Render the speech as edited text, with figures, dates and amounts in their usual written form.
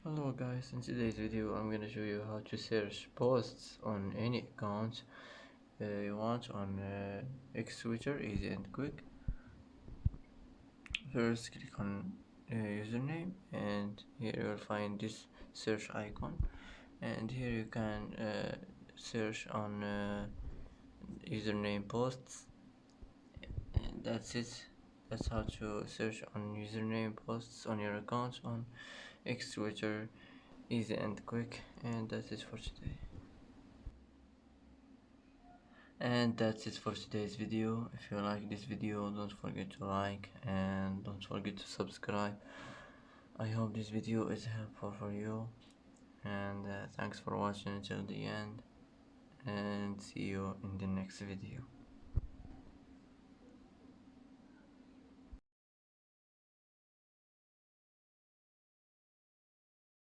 Hello guys, in today's video I'm gonna show you how to search posts on any account you want on X Twitter, easy and quick. First click on username, and here you will find this search icon, and here you can search on username posts, and that's it. That's how to search on username posts on your account on X Twitter, easy and quick. And that's it for today. And that's it for today's video. If you like this video, don't forget to like and don't forget to subscribe. I hope this video is helpful for you, and thanks for watching until the end, and see you in the next video.